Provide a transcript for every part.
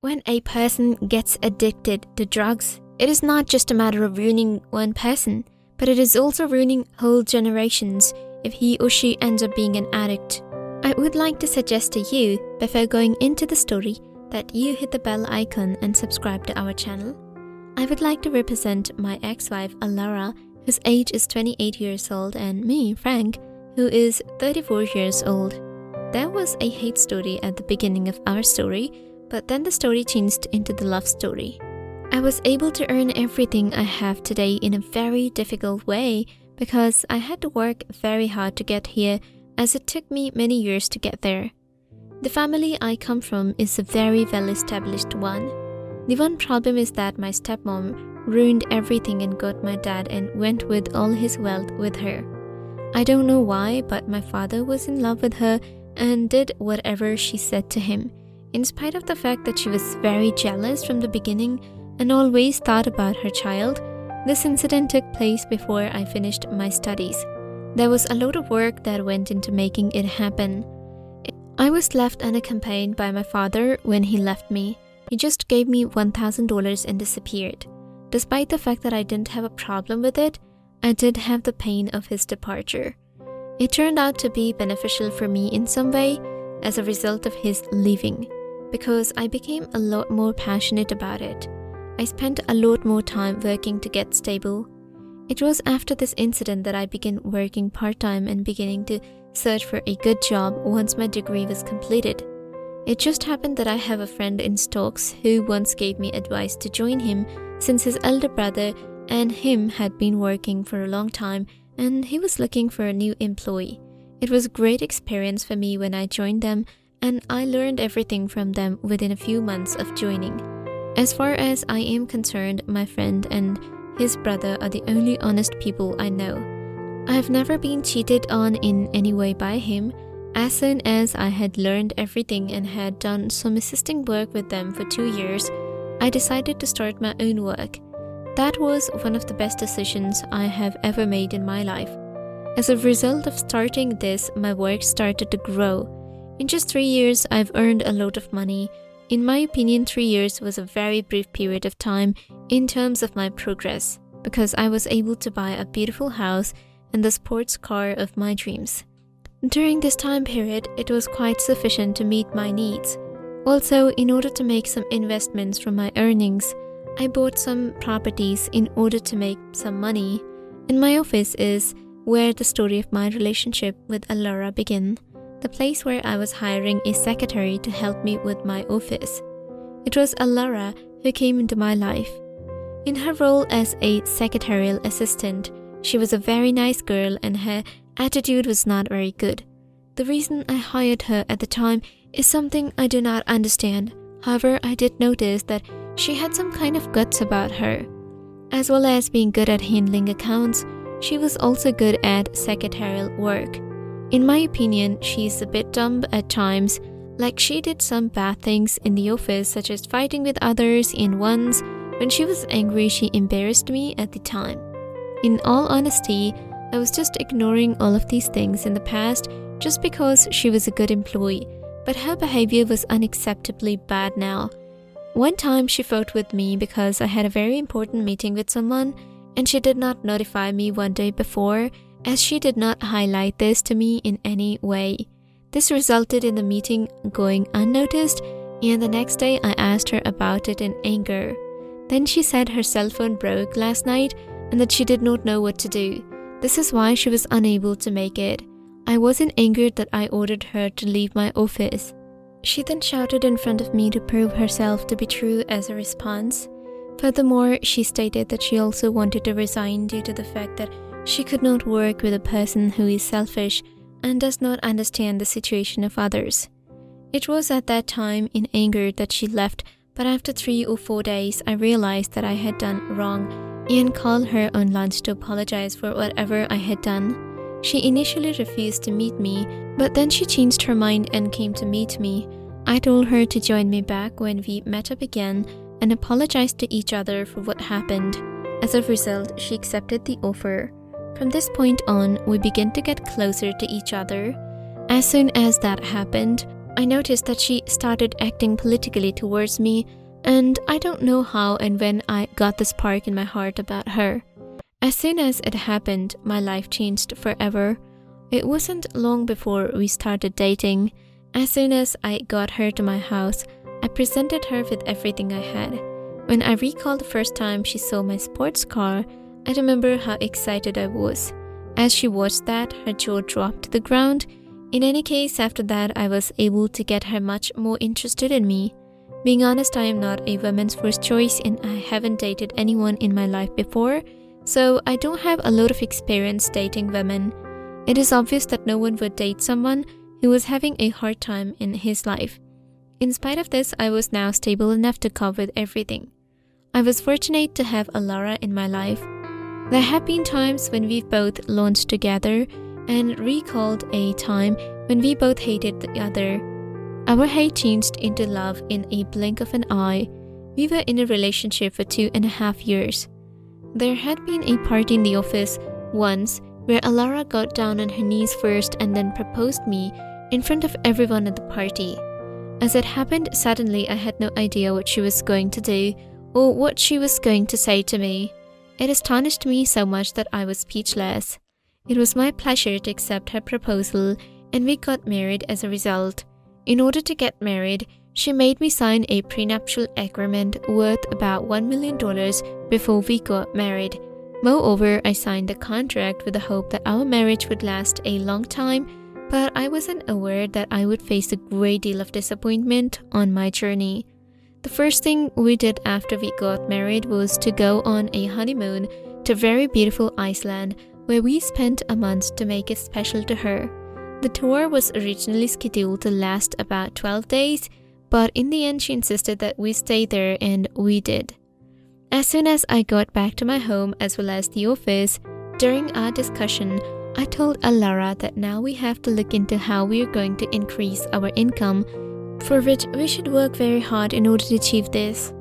When a person gets addicted to drugs, it is not just a matter of ruining one person, but it is also ruining whole generations if he or she ends up being an addict. I would like to suggest to you, before going into the story, that you hit the bell icon and subscribe to our channel. I would like to represent my ex-wife Alara, whose age is 28 years old, and me, Frank, who is 34 years old. There was a hate story at the beginning of our story, but then the story changed into the love story. I was able to earn everything I have today in a very difficult way because I had to work very hard to get here, as it took me many years to get there. The family I come from is a very well-established one. The one problem is that my stepmom ruined everything and got my dad and went with all his wealth with her. I don't know why, but my father was in love with her and did whatever she said to him, in spite of the fact that she was very jealous from the beginning and always thought about her child. This incident took place before I finished my studies. There was a lot of work that went into making it happen. I was left unaccompanied by my father when he left me. He just gave me $1,000 and disappeared. Despite the fact that I didn't have a problem with it, I did have the pain of his departure. It turned out to be beneficial for me in some way as a result of his leaving, because I became a lot more passionate about it. I spent a lot more time working to get stable. It was after this incident that I began working part-time and beginning to search for a good job once my degree was completed. It just happened that I have a friend in stocks who once gave me advice to join him, since his elder brother and him had been working for a long time and he was looking for a new employee. It was a great experience for me when I joined them, and I learned everything from them within a few months of joining. As far as I am concerned, my friend and his brother are the only honest people I know. I have never been cheated on in any way by him. As soon as I had learned everything and had done some assisting work with them for 2 years, I decided to start my own work. That was one of the best decisions I have ever made in my life. As a result of starting this, my work started to grow. In just 3 years, I've earned a lot of money. In my opinion, 3 years was a very brief period of time in terms of my progress, because I was able to buy a beautiful house and the sports car of my dreams. During this time period, it was quite sufficient to meet my needs. Also, in order to make some investments from my earnings, I bought some properties in order to make some money. And my office is where the story of my relationship with Alara began, the place where I was hiring a secretary to help me with my office. It was Alara who came into my life. In her role as a secretarial assistant, she was a very nice girl and her attitude was not very good. The reason I hired her at the time is something I do not understand. However, I did notice that she had some kind of guts about her. As well as being good at handling accounts, she was also good at secretarial work. In my opinion, she's a bit dumb at times, like she did some bad things in the office, such as fighting with others, and once, when she was angry, she embarrassed me at the time. In all honesty, I was just ignoring all of these things in the past just because she was a good employee, but her behavior was unacceptably bad now. One time she fought with me because I had a very important meeting with someone and she did not notify me one day before, as she did not highlight this to me in any way. This resulted in the meeting going unnoticed, and the next day I asked her about it in anger. Then she said her cell phone broke last night and that she did not know what to do. This is why she was unable to make it. I was in anger that I ordered her to leave my office. She then shouted in front of me to prove herself to be true as a response. Furthermore, she stated that she also wanted to resign due to the fact that she could not work with a person who is selfish and does not understand the situation of others. It was at that time in anger that she left, but after 3 or 4 days, I realized that I had done wrong and called her on lunch to apologize for whatever I had done. She initially refused to meet me, but then she changed her mind and came to meet me. I told her to join me back when we met up again and apologized to each other for what happened. As a result, she accepted the offer. From this point on, we began to get closer to each other. As soon as that happened, I noticed that she started acting politically towards me, and I don't know how and when I got the spark in my heart about her. As soon as it happened, my life changed forever. It wasn't long before we started dating. As soon as I got her to my house, I presented her with everything I had. When I recall the first time she saw my sports car, I remember how excited I was. As she watched that, her jaw dropped to the ground. In any case, after that, I was able to get her much more interested in me. Being honest, I am not a woman's first choice and I haven't dated anyone in my life before, so I don't have a lot of experience dating women. It is obvious that no one would date someone who was having a hard time in his life. In spite of this, I was now stable enough to cope with everything. I was fortunate to have Alara in my life. There have been times when we've both launched together and recalled a time when we both hated the other. Our hate changed into love in a blink of an eye. We were in a relationship for 2.5 years. There had been a party in the office once where Alara got down on her knees first and then proposed me in front of everyone at the party. As it happened, suddenly I had no idea what she was going to do or what she was going to say to me. It astonished me so much that I was speechless. It was my pleasure to accept her proposal, and we got married as a result. In order to get married, she made me sign a prenuptial agreement worth about $1 million before we got married. Moreover, I signed the contract with the hope that our marriage would last a long time, but I wasn't aware that I would face a great deal of disappointment on my journey. The first thing we did after we got married was to go on a honeymoon to very beautiful Iceland, where we spent a month to make it special to her. The tour was originally scheduled to last about 12 days, but in the end she insisted that we stay there, and we did. As soon as I got back to my home as well as the office, during our discussion, I told Alara that now we have to look into how we are going to increase our income, for which we should work very hard in order to achieve this.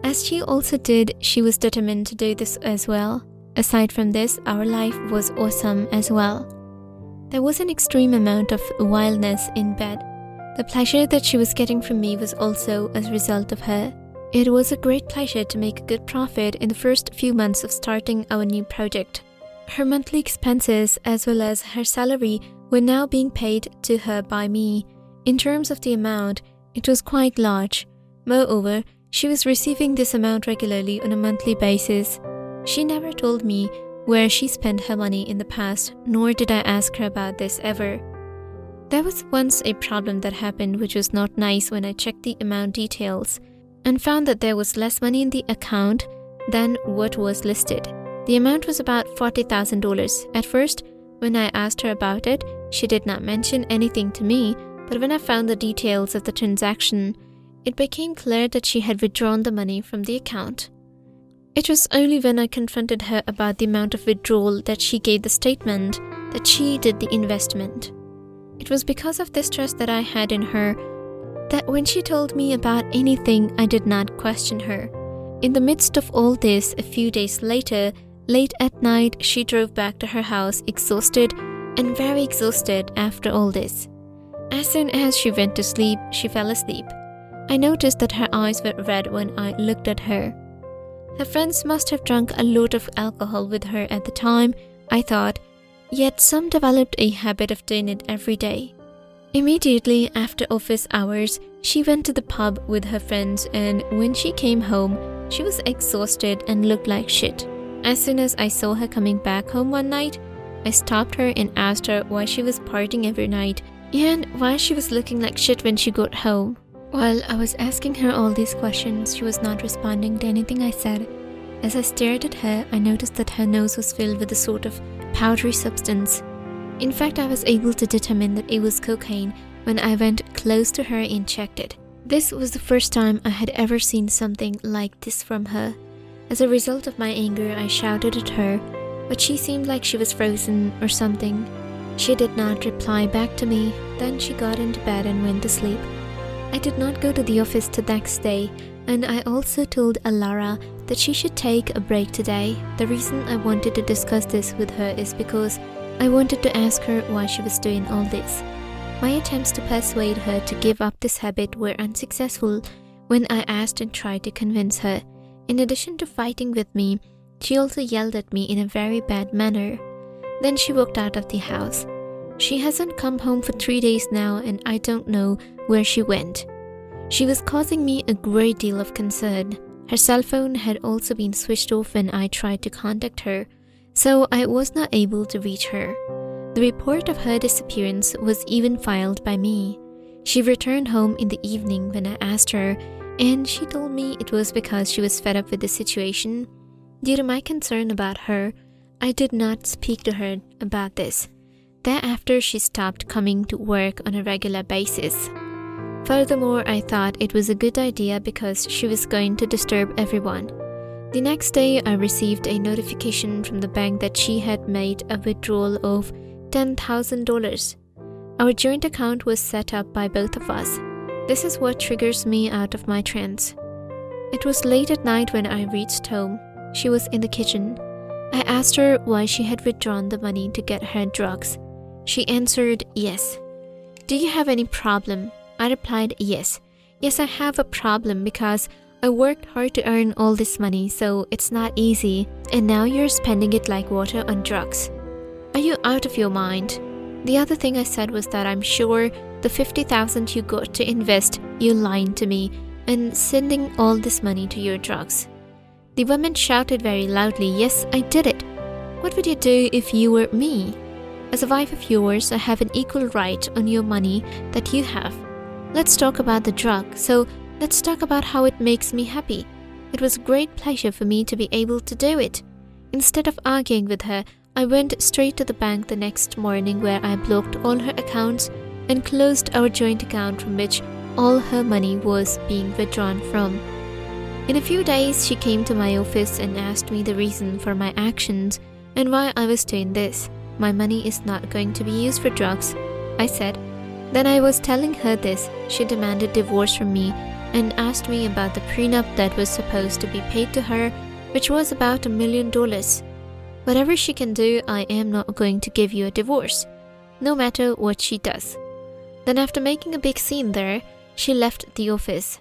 As she also did, she was determined to do this as well. Aside from this, our life was awesome as well. There was an extreme amount of wildness in bed. The pleasure that she was getting from me was also as a result of her. It was a great pleasure to make a good profit in the first few months of starting our new project. Her monthly expenses as well as her salary were now being paid to her by me. In terms of the amount, it was quite large. Moreover, she was receiving this amount regularly on a monthly basis. She never told me where she spent her money in the past, nor did I ask her about this ever. There was once a problem that happened which was not nice when I checked the amount details and found that there was less money in the account than what was listed. The amount was about $40,000. At first, when I asked her about it, she did not mention anything to me, but when I found the details of the transaction, it became clear that she had withdrawn the money from the account. It was only when I confronted her about the amount of withdrawal that she gave the statement that she did the investment. It was because of this trust that I had in her that when she told me about anything, I did not question her. In the midst of all this, a few days later, late at night, she drove back to her house exhausted and very exhausted after all this. As soon as she went to sleep, she fell asleep. I noticed that her eyes were red when I looked at her. Her friends must have drunk a lot of alcohol with her at the time, I thought, yet some developed a habit of doing it every day. Immediately after office hours, she went to the pub with her friends, and when she came home, she was exhausted and looked like shit. As soon as I saw her coming back home one night, I stopped her and asked her why she was partying every night and why she was looking like shit when she got home. While I was asking her all these questions, she was not responding to anything I said. As I stared at her, I noticed that her nose was filled with a sort of powdery substance. In fact, I was able to determine that it was cocaine when I went close to her and checked it. This was the first time I had ever seen something like this from her. As a result of my anger, I shouted at her, but she seemed like she was frozen or something. She did not reply back to me. Then she got into bed and went to sleep. I did not go to the office the next day, and I also told Alara that she should take a break today. The reason I wanted to discuss this with her is because I wanted to ask her why she was doing all this. My attempts to persuade her to give up this habit were unsuccessful when I asked and tried to convince her. In addition to fighting with me, she also yelled at me in a very bad manner. Then she walked out of the house. She hasn't come home for 3 days now, and I don't know where she went. She was causing me a great deal of concern. Her cell phone had also been switched off when I tried to contact her, so I was not able to reach her. The report of her disappearance was even filed by me. She returned home in the evening when I asked her, and she told me it was because she was fed up with the situation. Due to my concern about her, I did not speak to her about this. Thereafter, she stopped coming to work on a regular basis. Furthermore, I thought it was a good idea because she was going to disturb everyone. The next day, I received a notification from the bank that she had made a withdrawal of $10,000. Our joint account was set up by both of us. This is what triggers me out of my trance. It was late at night when I reached home. She was in the kitchen. I asked her why she had withdrawn the money to get her drugs. She answered, "Yes." "Do you have any problem?" I replied, "Yes. Yes, I have a problem because I worked hard to earn all this money, so it's not easy, and now you're spending it like water on drugs. Are you out of your mind?" The other thing I said was that I'm sure the $50,000 you got to invest, you lying to me and sending all this money to your drugs. The woman shouted very loudly, "Yes, I did it. What would you do if you were me? As a wife of yours, I have an equal right on your money that you have. Let's talk about the drug, so let's talk about how it makes me happy. It was a great pleasure for me to be able to do it." Instead of arguing with her, I went straight to the bank the next morning where I blocked all her accounts and closed our joint account from which all her money was being withdrawn from. In a few days, she came to my office and asked me the reason for my actions and why I was doing this. "My money is not going to be used for drugs," I said. Then I was telling her this. She demanded divorce from me and asked me about the prenup that was supposed to be paid to her, which was about $1 million. "Whatever she can do, I am not going to give you a divorce, no matter what she does." Then after making a big scene there, she left the office.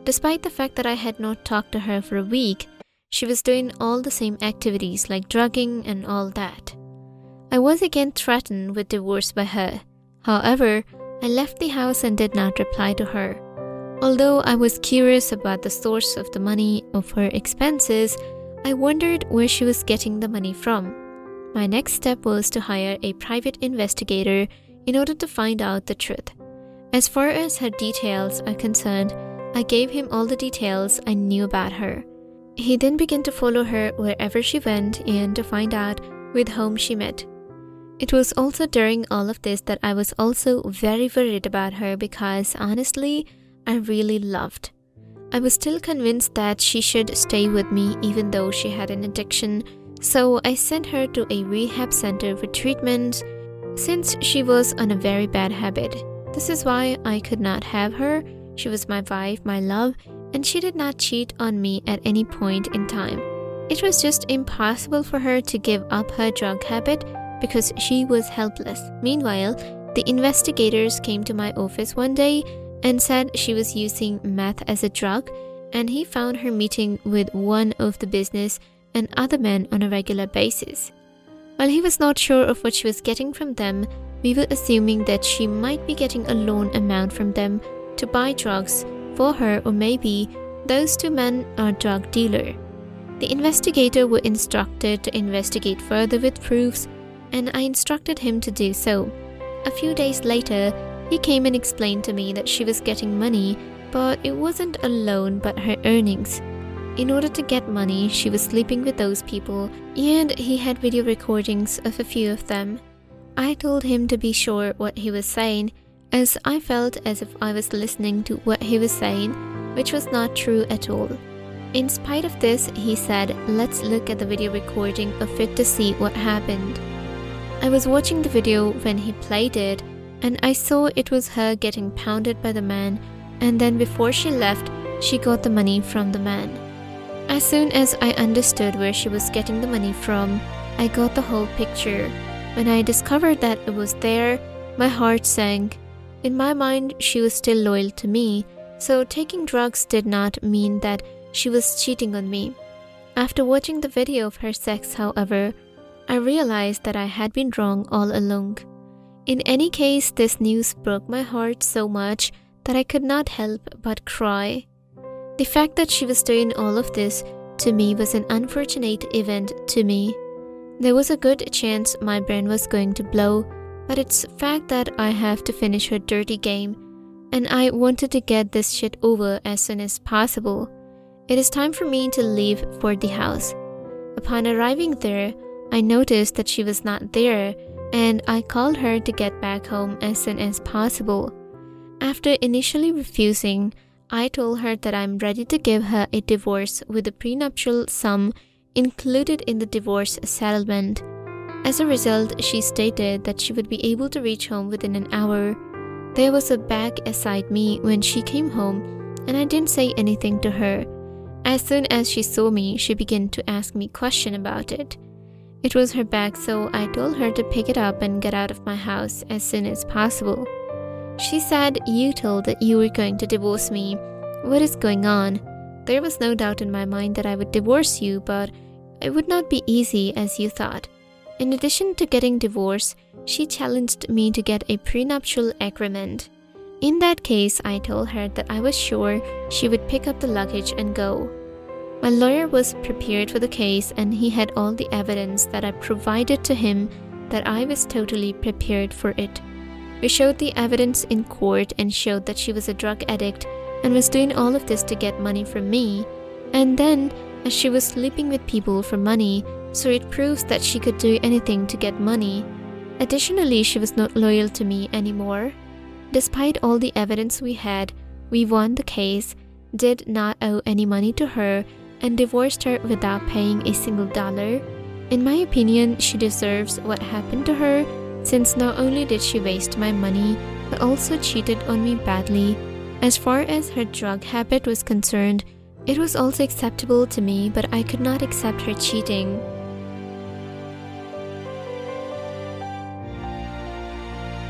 Despite the fact that I had not talked to her for a week, she was doing all the same activities like drugging and all that. I was again threatened with divorce by her. However, I left the house and did not reply to her. Although I was curious about the source of the money of her expenses, I wondered where she was getting the money from. My next step was to hire a private investigator in order to find out the truth. As far as her details are concerned, I gave him all the details I knew about her. He then began to follow her wherever she went and to find out with whom she met. It was also during all of this that I was also very worried about her because honestly, I really loved. I was still convinced that she should stay with me even though she had an addiction, so I sent her to a rehab center for treatment since she was on a very bad habit. This is why I could not have her. She was my wife, my love, and she did not cheat on me at any point in time. It was just impossible for her to give up her drug habit because she was helpless. Meanwhile, the investigators came to my office one day and said she was using meth as a drug, and he found her meeting with one of the business and other men on a regular basis. While he was not sure of what she was getting from them, we were assuming that she might be getting a loan amount from them to buy drugs for her, or maybe those two men are drug dealer. The investigator were instructed to investigate further with proofs, and I instructed him to do so. A few days later, he came and explained to me that she was getting money, but it wasn't a loan but her earnings. In order to get money, she was sleeping with those people, and he had video recordings of a few of them. I told him to be sure what he was saying, as I felt as if I was listening to what he was saying, which was not true at all. In spite of this, he said, "Let's look at the video recording of it to see what happened." I was watching the video when he played it, and I saw it was her getting pounded by the man, and then before she left, she got the money from the man. As soon as I understood where she was getting the money from, I got the whole picture. When I discovered that it was there, my heart sank. In my mind, she was still loyal to me, so taking drugs did not mean that she was cheating on me. After watching the video of her sex, however, I realized that I had been wrong all along. In any case, this news broke my heart so much that I could not help but cry. The fact that she was doing all of this to me was an unfortunate event to me. There was a good chance my brain was going to blow, but it's fact that I have to finish her dirty game, and I wanted to get this shit over as soon as possible. It is time for me to leave for the house. Upon arriving there, I noticed that she was not there, and I called her to get back home as soon as possible. After initially refusing, I told her that I'm ready to give her a divorce with the prenuptial sum included in the divorce settlement. As a result, she stated that she would be able to reach home within an hour. There was a bag beside me when she came home, and I didn't say anything to her. As soon as she saw me, she began to ask me questions about it. It was her bag, so I told her to pick it up and get out of my house as soon as possible. She said, "You told that you were going to divorce me. What is going on?" There was no doubt in my mind that I would divorce you, but it would not be easy as you thought. In addition to getting divorced, she challenged me to get a prenuptial agreement. In that case, I told her that I was sure she would pick up the luggage and go. My lawyer was prepared for the case, and he had all the evidence that I provided to him that I was totally prepared for it. We showed the evidence in court and showed that she was a drug addict and was doing all of this to get money from me. And then, as she was sleeping with people for money, so it proves that she could do anything to get money. Additionally, she was not loyal to me anymore. Despite all the evidence we had, we won the case, did not owe any money to her, and divorced her without paying a single dollar. In my opinion, she deserves what happened to her, since not only did she waste my money, but also cheated on me badly. As far as her drug habit was concerned, it was also acceptable to me, but I could not accept her cheating.